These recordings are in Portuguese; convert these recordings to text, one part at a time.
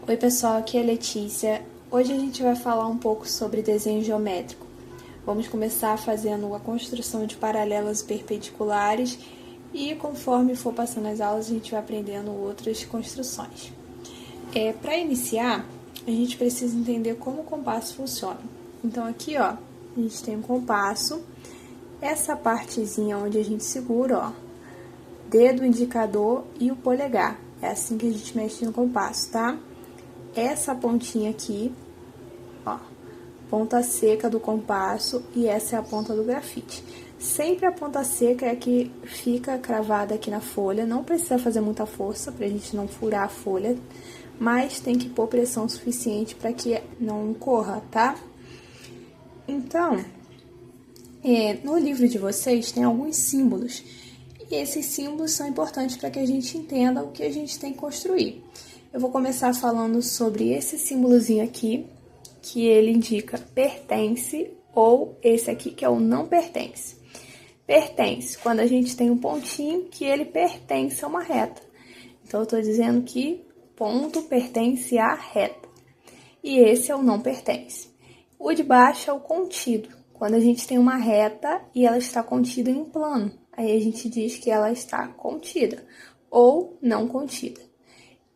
Oi pessoal, aqui é a Letícia. Hoje a gente vai falar um pouco sobre desenho geométrico. Vamos começar fazendo a construção de paralelas e perpendiculares e conforme for passando as aulas a gente vai aprendendo outras construções. Para iniciar, a gente precisa entender como o compasso funciona. Então aqui ó, a gente tem um compasso, essa partezinha onde a gente segura, ó, dedo indicador e o polegar. É assim que a gente mexe no compasso, tá? Essa pontinha aqui, ó, ponta seca do compasso, e essa é a ponta do grafite. Sempre a ponta seca é a que fica cravada aqui na folha, não precisa fazer muita força pra gente não furar a folha, mas tem que pôr pressão suficiente para que não corra, tá? Então, no livro de vocês tem alguns símbolos, e esses símbolos são importantes para que a gente entenda o que a gente tem que construir. Eu vou começar falando sobre esse símbolozinho aqui, que ele indica pertence, ou esse aqui que é o não pertence. Pertence, quando a gente tem um pontinho que ele pertence a uma reta. Então, eu estou dizendo que ponto pertence à reta. E esse é o não pertence. O de baixo é o contido, quando a gente tem uma reta e ela está contida em um plano. Aí a gente diz que ela está contida, ou não contida.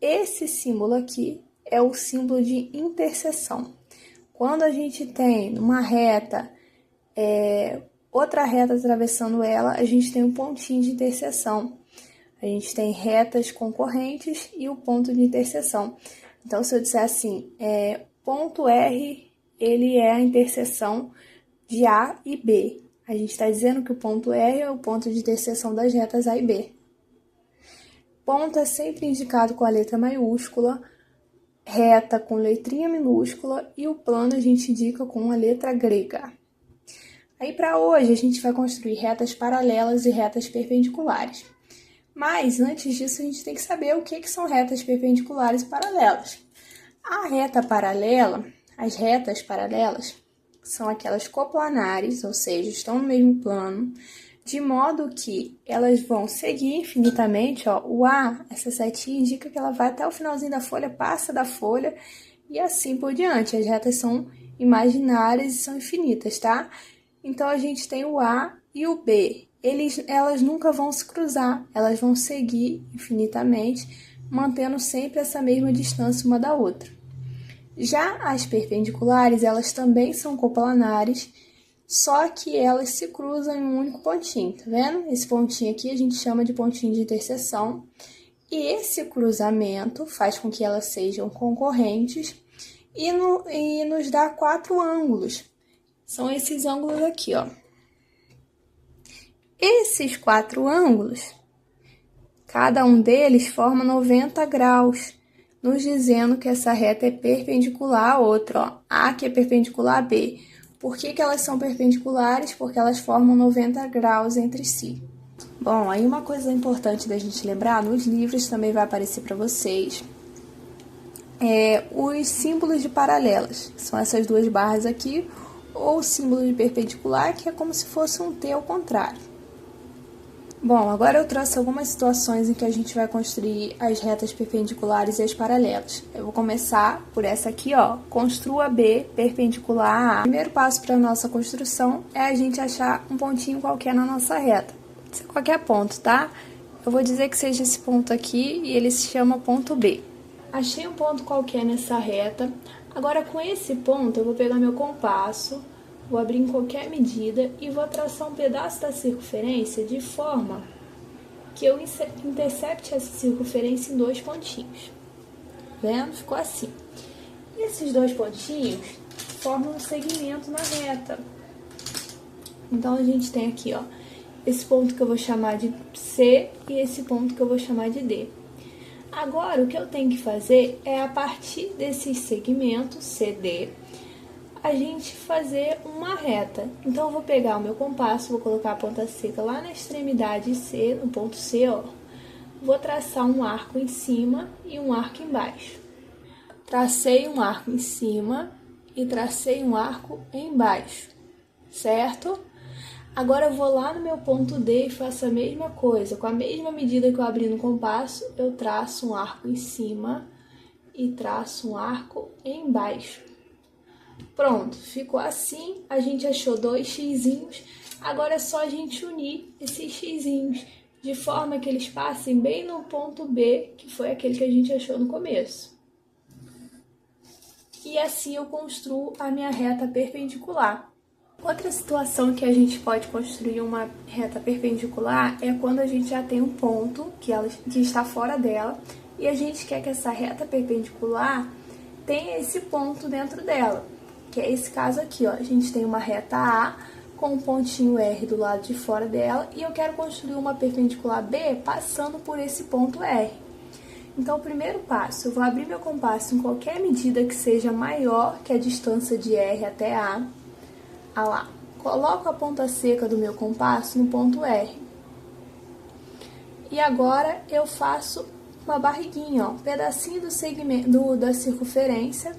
Esse símbolo aqui é o símbolo de interseção. Quando a gente tem uma reta, outra reta atravessando ela, a gente tem um pontinho de interseção. A gente tem retas concorrentes e o ponto de interseção. Então, se eu disser assim, ponto R, ele é a interseção de A e B. A gente está dizendo que o ponto R é o ponto de interseção das retas A e B. Ponto é sempre indicado com a letra maiúscula, reta com letrinha minúscula e o plano a gente indica com a letra grega. Aí para hoje a gente vai construir retas paralelas e retas perpendiculares. Mas antes disso a gente tem que saber o que são retas perpendiculares e paralelas. A reta paralela, as retas paralelas, são aquelas coplanares, ou seja, estão no mesmo plano, de modo que elas vão seguir infinitamente, ó, o A, essa setinha indica que ela vai até o finalzinho da folha, passa da folha e assim por diante. As retas são imaginárias e são infinitas, tá? Então, a gente tem o A e o B. Elas nunca vão se cruzar, elas vão seguir infinitamente, mantendo sempre essa mesma distância uma da outra. Já as perpendiculares, elas também são coplanares, só que elas se cruzam em um único pontinho, tá vendo? Esse pontinho aqui a gente chama de pontinho de interseção. E esse cruzamento faz com que elas sejam concorrentes e nos dá 4 ângulos. São esses ângulos aqui, ó. Esses 4 ângulos, cada um deles forma 90 graus, nos dizendo que essa reta é perpendicular a outra, ó. A que é perpendicular a B. Por que elas são perpendiculares? Porque elas formam 90 graus entre si. Bom, aí uma coisa importante da gente lembrar, nos livros também vai aparecer para vocês, os símbolos de paralelas. São essas duas barras aqui, ou o símbolo de perpendicular, que é como se fosse um T ao contrário. Bom, agora eu trouxe algumas situações em que a gente vai construir as retas perpendiculares e as paralelas. Eu vou começar por essa aqui, ó. Construa B perpendicular a A. O primeiro passo para a nossa construção é a gente achar um pontinho qualquer na nossa reta. Pode ser qualquer ponto, tá? Eu vou dizer que seja esse ponto aqui e ele se chama ponto B. Achei um ponto qualquer nessa reta. Agora, com esse ponto, eu vou pegar meu compasso, vou abrir em qualquer medida e vou traçar um pedaço da circunferência de forma que eu intercepte essa circunferência em 2 pontinhos. Vendo? Ficou assim. E esses 2 pontinhos formam um segmento na reta. Então, a gente tem aqui, ó, esse ponto que eu vou chamar de C e esse ponto que eu vou chamar de D. Agora, o que eu tenho que fazer é, a partir desses segmentos, CD, a gente fazer uma reta. Então, eu vou pegar o meu compasso, vou colocar a ponta seca lá na extremidade C, no ponto C, ó. Vou traçar um arco em cima e um arco embaixo. Tracei um arco em cima e tracei um arco embaixo, certo? Agora, eu vou lá no meu ponto D e faço a mesma coisa. Com a mesma medida que eu abri no compasso, eu traço um arco em cima e traço um arco embaixo. Pronto, ficou assim, a gente achou 2 xizinhos, agora é só a gente unir esses xizinhos, de forma que eles passem bem no ponto B, que foi aquele que a gente achou no começo. E assim eu construo a minha reta perpendicular. Outra situação que a gente pode construir uma reta perpendicular é quando a gente já tem um ponto que está fora dela e a gente quer que essa reta perpendicular tenha esse ponto dentro dela, que é esse caso aqui, ó. A gente tem uma reta A com um pontinho R do lado de fora dela e eu quero construir uma perpendicular B passando por esse ponto R. Então, o primeiro passo, eu vou abrir meu compasso em qualquer medida que seja maior que a distância de R até A. Ah lá, coloco a ponta seca do meu compasso no ponto R. E agora eu faço uma barriguinha, ó, um pedacinho do segmento da circunferência,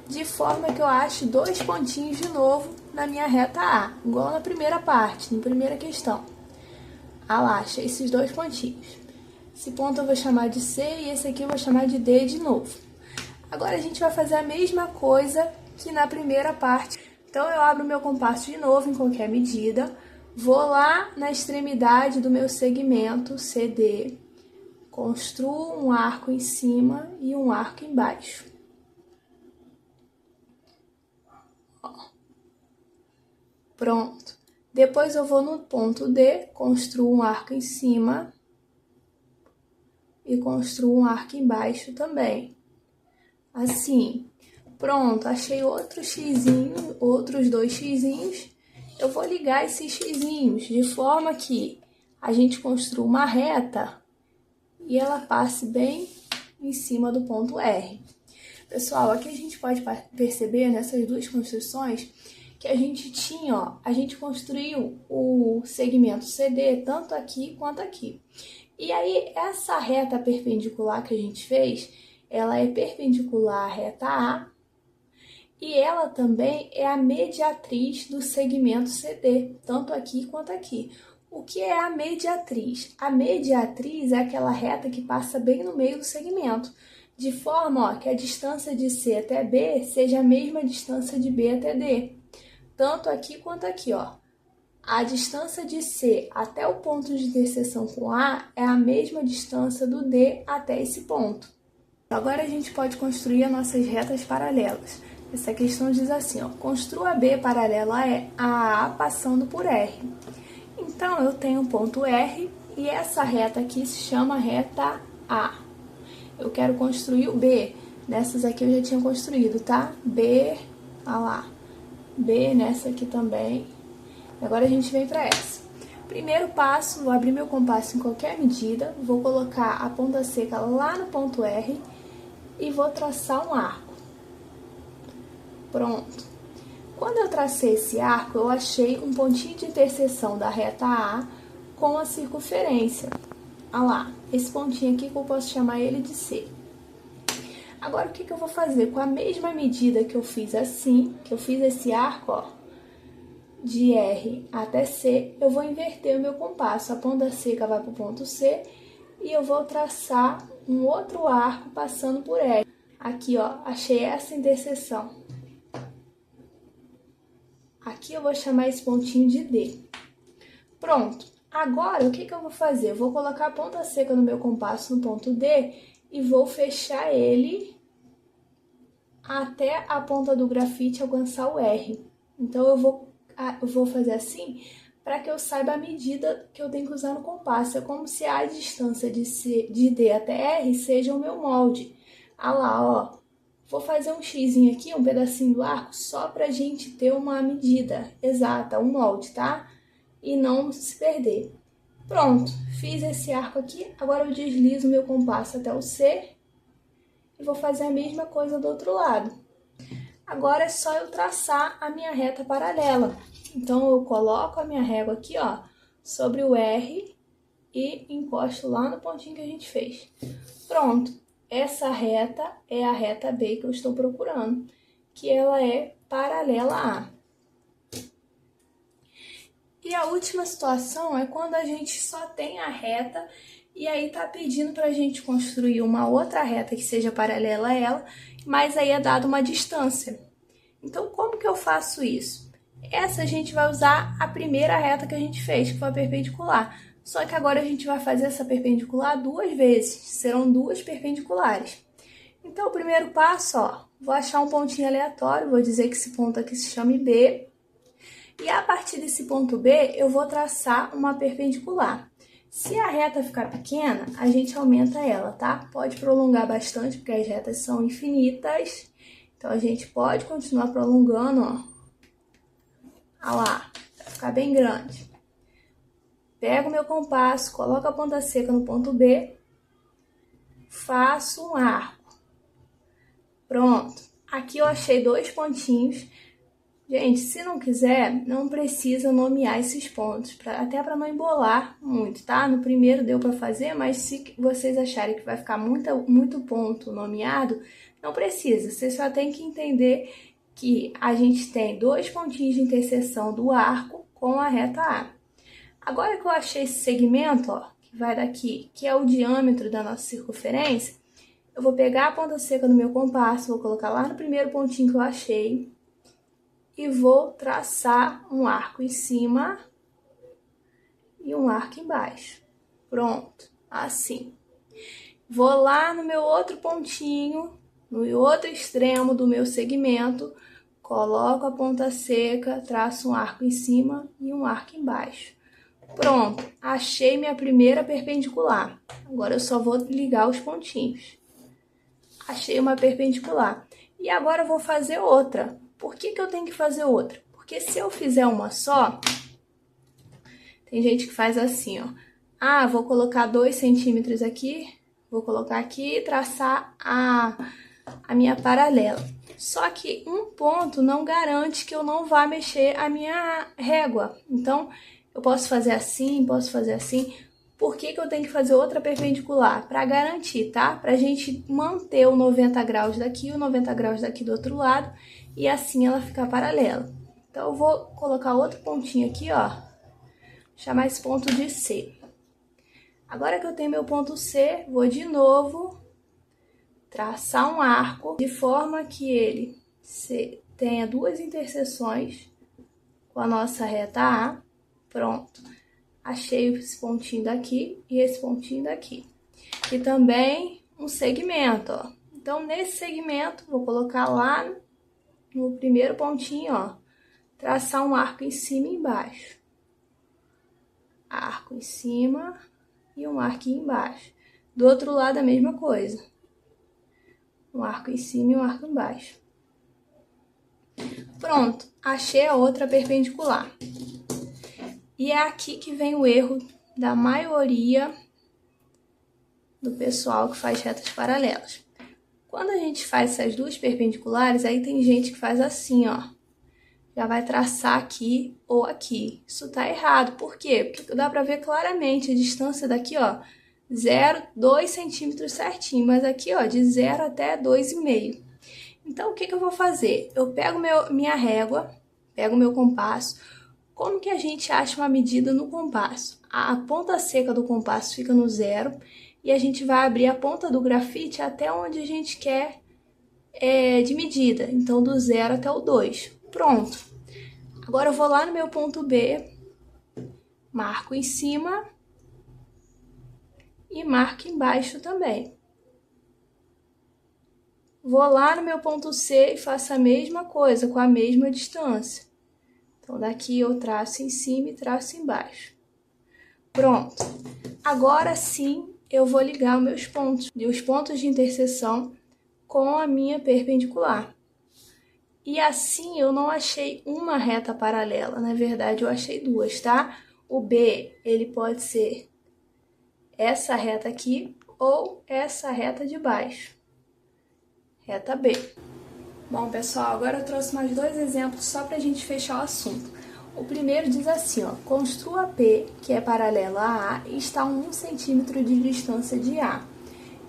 de forma que eu ache 2 pontinhos de novo na minha reta A, igual na primeira parte, na primeira questão. Ah lá, achei esses 2 pontinhos. Esse ponto eu vou chamar de C e esse aqui eu vou chamar de D de novo. Agora a gente vai fazer a mesma coisa que na primeira parte. Então eu abro meu compasso de novo em qualquer medida, vou lá na extremidade do meu segmento CD, construo um arco em cima e um arco embaixo. Pronto. Depois eu vou no ponto D, construo um arco em cima e construo um arco embaixo também. Assim, pronto, achei outro xizinho, outros 2 xizinhos. Eu vou ligar esses xizinhos de forma que a gente construa uma reta e ela passe bem em cima do ponto R. Pessoal, aqui a gente pode perceber nessas 2 construções que a gente tinha, ó, a gente construiu o segmento CD tanto aqui quanto aqui. E aí, essa reta perpendicular que a gente fez, ela é perpendicular à reta A e ela também é a mediatriz do segmento CD, tanto aqui quanto aqui. O que é a mediatriz? A mediatriz é aquela reta que passa bem no meio do segmento, de forma, ó, que a distância de C até B seja a mesma distância de B até D, tanto aqui quanto aqui, ó. A distância de C até o ponto de interseção com A é a mesma distância do D até esse ponto. Agora a gente pode construir as nossas retas paralelas. Essa questão diz assim, ó, construa B paralela a A passando por R. Então, eu tenho um ponto R e essa reta aqui se chama reta A. Eu quero construir o B. Nessas aqui eu já tinha construído, tá? B, olha lá. B nessa aqui também. Agora a gente vem para essa. Primeiro passo, vou abrir meu compasso em qualquer medida, vou colocar a ponta seca lá no ponto R e vou traçar um arco. Pronto. Quando eu tracei esse arco, eu achei um pontinho de interseção da reta A com a circunferência. Olha lá, esse pontinho aqui que eu posso chamar ele de C. Agora, o que eu vou fazer? Com a mesma medida que eu fiz assim, que eu fiz esse arco, ó, de R até C, eu vou inverter o meu compasso. A ponta seca vai para o ponto C e eu vou traçar um outro arco passando por R. Aqui, ó, achei essa interseção. Aqui eu vou chamar esse pontinho de D. Pronto. Agora, o que eu vou fazer? Eu vou colocar a ponta seca no meu compasso no ponto D e vou fechar ele até a ponta do grafite alcançar o R. Então, eu vou fazer assim para que eu saiba a medida que eu tenho que usar no compasso. É como se a distância de D até R seja o meu molde. Ah lá, ó. Vou fazer um xizinho aqui, um pedacinho do arco, só pra gente ter uma medida exata, um molde, tá? E não se perder. Pronto, fiz esse arco aqui. Agora eu deslizo meu compasso até o C e vou fazer a mesma coisa do outro lado. Agora é só eu traçar a minha reta paralela. Então, eu coloco a minha régua aqui, ó, sobre o R e encosto lá no pontinho que a gente fez. Pronto, essa reta é a reta B que eu estou procurando, que ela é paralela a. E a última situação é quando a gente só tem a reta E aí tá pedindo pra gente construir uma outra reta que seja paralela a ela, mas aí é dado uma distância. Então, como que eu faço isso? Essa a gente vai usar a primeira reta que a gente fez, que foi a perpendicular. Só que agora a gente vai fazer essa perpendicular duas vezes, serão duas perpendiculares. Então, o primeiro passo, ó, vou achar um pontinho aleatório, vou dizer que esse ponto aqui se chame B. E a partir desse ponto B, eu vou traçar uma perpendicular. Se a reta ficar pequena, a gente aumenta ela, tá? Pode prolongar bastante, porque as retas são infinitas. Então, a gente pode continuar prolongando, ó. Olha lá, vai ficar bem grande. Pego o meu compasso, coloco a ponta seca no ponto B, faço um arco. Pronto. Aqui eu achei dois pontinhos. Gente, se não quiser, não precisa nomear esses pontos, até para não embolar muito, tá? No primeiro deu para fazer, mas se vocês acharem que vai ficar muito ponto nomeado, não precisa. Você só tem que entender que a gente tem dois pontinhos de interseção do arco com a reta A. Agora que eu achei esse segmento, ó, que vai daqui, que é o diâmetro da nossa circunferência, eu vou pegar a ponta seca do meu compasso, vou colocar lá no primeiro pontinho que eu achei, e vou traçar um arco em cima e um arco embaixo. Pronto, assim. Vou lá no meu outro pontinho, no outro extremo do meu segmento, coloco a ponta seca, traço um arco em cima e um arco embaixo. Pronto, achei minha primeira perpendicular. Agora eu só vou ligar os pontinhos. Achei uma perpendicular. E agora eu vou fazer outra. Por que eu tenho que fazer outra? Porque se eu fizer uma só, tem gente que faz assim, ó. Ah, vou colocar 2 centímetros aqui, vou colocar aqui e traçar a minha paralela. Só que um ponto não garante que eu não vá mexer a minha régua. Então, eu posso fazer assim, posso fazer assim. Por que eu tenho que fazer outra perpendicular? Para garantir, tá? Pra gente manter o 90 graus daqui e o 90 graus daqui do outro lado. E assim ela ficar paralela. Então, eu vou colocar outro pontinho aqui, ó. Chamar esse ponto de C. Agora que eu tenho meu ponto C, vou de novo traçar um arco de forma que ele tenha duas interseções com a nossa reta A. Pronto. Achei esse pontinho daqui e esse pontinho daqui. E também um segmento, ó. Então, nesse segmento, vou colocar lá no primeiro pontinho, ó, traçar um arco em cima e embaixo. Arco em cima e um arco embaixo. Do outro lado, a mesma coisa. Um arco em cima e um arco embaixo. Pronto, achei a outra perpendicular. E é aqui que vem o erro da maioria do pessoal que faz retas paralelas. Quando a gente faz essas duas perpendiculares, aí tem gente que faz assim, ó. Já vai traçar aqui ou aqui. Isso tá errado. Por quê? Porque dá pra ver claramente a distância daqui, ó, 2 centímetros certinho. Mas aqui, ó, de 0 até 2,5. Então, o que eu vou fazer? Eu pego minha régua, pego meu compasso. Como que a gente acha uma medida no compasso? A ponta seca do compasso fica no 0 e a gente vai abrir a ponta do grafite até onde a gente quer de medida. Então, do 0 até o 2. Pronto. Agora, eu vou lá no meu ponto B, marco em cima e marco embaixo também. Vou lá no meu ponto C e faço a mesma coisa, com a mesma distância. Então, daqui eu traço em cima e traço embaixo. Pronto. Agora sim, eu vou ligar os meus pontos, e os pontos de interseção com a minha perpendicular. E assim, eu não achei uma reta paralela. Na verdade, eu achei duas, tá? O B, ele pode ser essa reta aqui ou essa reta de baixo. Reta B. Bom, pessoal, agora eu trouxe mais dois exemplos só pra gente fechar o assunto. O primeiro diz assim, ó, construa P, que é paralela a A, e está a 1 centímetro de distância de A.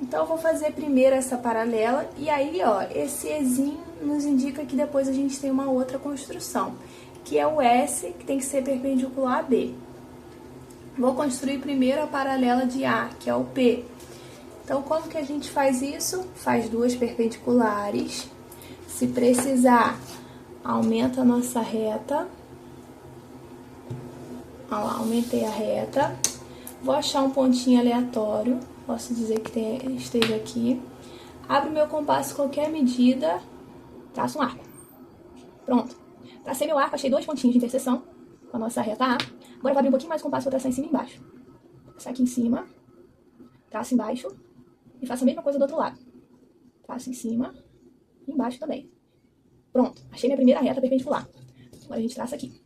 Então, eu vou fazer primeiro essa paralela, e aí, ó, esse Ezinho nos indica que depois a gente tem uma outra construção, que é o S, que tem que ser perpendicular a B. Vou construir primeiro a paralela de A, que é o P. Então, como que a gente faz isso? Faz duas perpendiculares. Se precisar, aumenta a nossa reta. Olha lá, aumentei a reta. Vou achar um pontinho aleatório. Posso dizer que esteja aqui. Abro meu compasso qualquer medida. Traço um arco. Pronto. Tracei meu arco, achei dois pontinhos de interseção com a nossa reta A. Agora eu vou abrir um pouquinho mais o compasso, vou traçar em cima e embaixo. Traçar aqui em cima. Traço embaixo. E faço a mesma coisa do outro lado. Traço em cima e embaixo também. Pronto. Achei minha primeira reta perpendicular. Agora a gente traça aqui.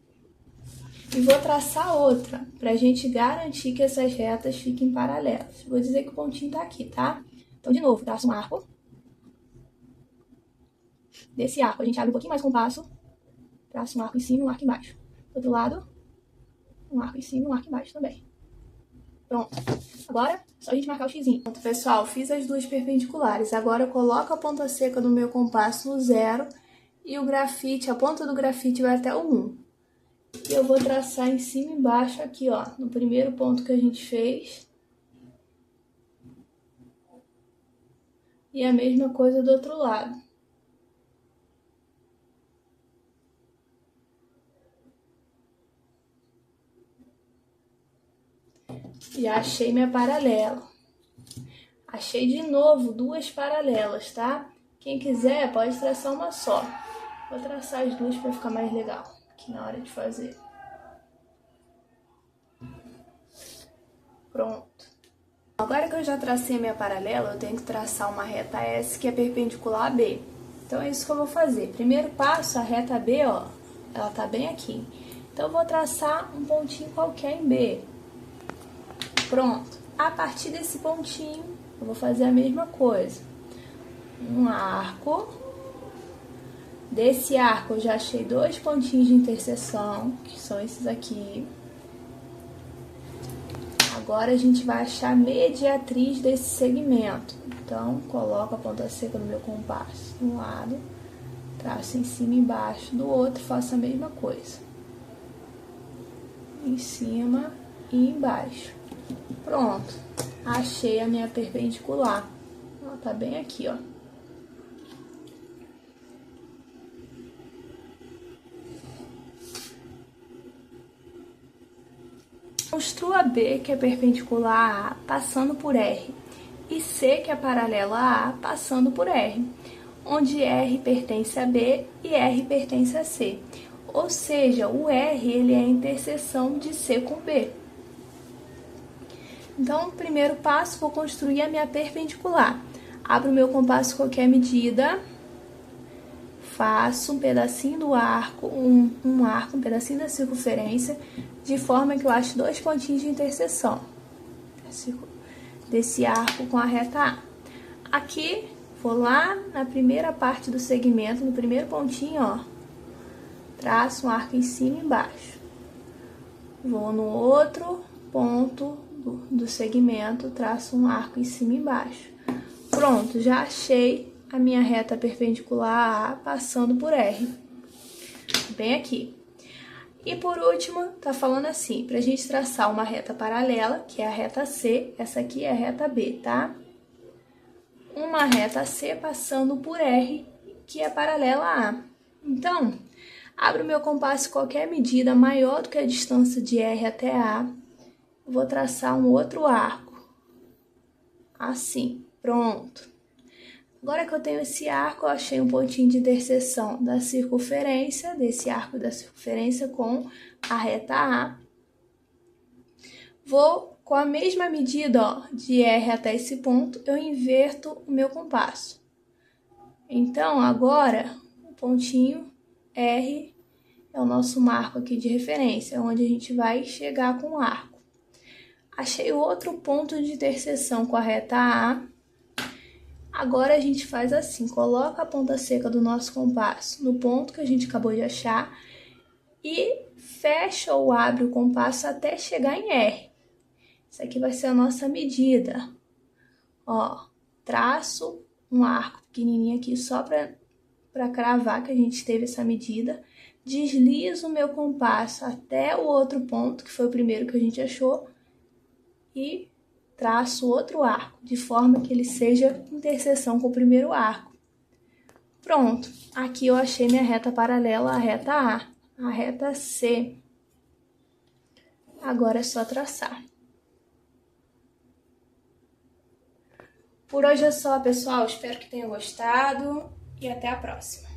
E vou traçar outra, pra gente garantir que essas retas fiquem paralelas. Vou dizer que o pontinho tá aqui, tá? Então, de novo, traço um arco. Desse arco, a gente abre um pouquinho mais o compasso. Traço um arco em cima e um arco embaixo. Do outro lado, um arco em cima e um arco embaixo também. Pronto. Agora, é só a gente marcar o xizinho. Pronto, pessoal, fiz as duas perpendiculares. Agora, eu coloco a ponta seca do meu compasso no 0 e o grafite, a ponta do grafite vai até o 1. E eu vou traçar em cima e embaixo aqui, ó, no primeiro ponto que a gente fez. E a mesma coisa do outro lado. Já achei minha paralela. Achei de novo duas paralelas, tá? Quem quiser pode traçar uma só. Vou traçar as duas para ficar mais legal aqui na hora de fazer. Pronto. Agora que eu já tracei minha paralela, eu tenho que traçar uma reta S que é perpendicular a B. Então é isso que eu vou fazer. Primeiro passo, a reta B, ó, ela tá bem aqui. Então eu vou traçar um pontinho qualquer em B. Pronto. A partir desse pontinho, eu vou fazer a mesma coisa. Um arco. Desse arco eu já achei dois pontinhos de interseção, que são esses aqui. Agora a gente vai achar a mediatriz desse segmento. Então, coloco a ponta seca no meu compasso de um lado, traço em cima e embaixo do outro, faço a mesma coisa. Em cima e embaixo. Pronto. Achei a minha perpendicular. Ela tá bem aqui, ó. Construa B, que é perpendicular a A, passando por R, e C, que é paralela a A, passando por R, onde R pertence a B e R pertence a C. Ou seja, o R ele é a interseção de C com B. Então, primeiro passo, vou construir a minha perpendicular. Abro o meu compasso qualquer medida, faço um pedacinho do arco, um pedacinho da circunferência, de forma que eu acho dois pontinhos de interseção desse arco com a reta A. Aqui, vou lá na primeira parte do segmento, no primeiro pontinho, ó, traço um arco em cima e embaixo. Vou no outro ponto do segmento, traço um arco em cima e embaixo. Pronto, já achei a minha reta perpendicular A passando por R. Bem aqui. E por último, tá falando assim, pra gente traçar uma reta paralela, que é a reta C, essa aqui é a reta B, tá? Uma reta C passando por R, que é paralela a A. Então, abro meu compasso qualquer medida maior do que a distância de R até A, vou traçar um outro arco. Assim, pronto. Agora que eu tenho esse arco, eu achei um pontinho de interseção da circunferência, desse arco da circunferência com a reta A. Vou, com a mesma medida, ó, de R até esse ponto, eu inverto o meu compasso. Então, agora, o pontinho R é o nosso marco aqui de referência, onde a gente vai chegar com o arco. Achei outro ponto de interseção com a reta A. Agora a gente faz assim, coloca a ponta seca do nosso compasso no ponto que a gente acabou de achar e fecha ou abre o compasso até chegar em R. Isso aqui vai ser a nossa medida. Ó, traço um arco pequenininho aqui só para cravar que a gente teve essa medida. Deslizo o meu compasso até o outro ponto, que foi o primeiro que a gente achou, e traço outro arco, de forma que ele seja interseção com o primeiro arco. Pronto, aqui eu achei minha reta paralela à reta A, a reta C. Agora é só traçar. Por hoje é só, pessoal. Espero que tenham gostado e até a próxima.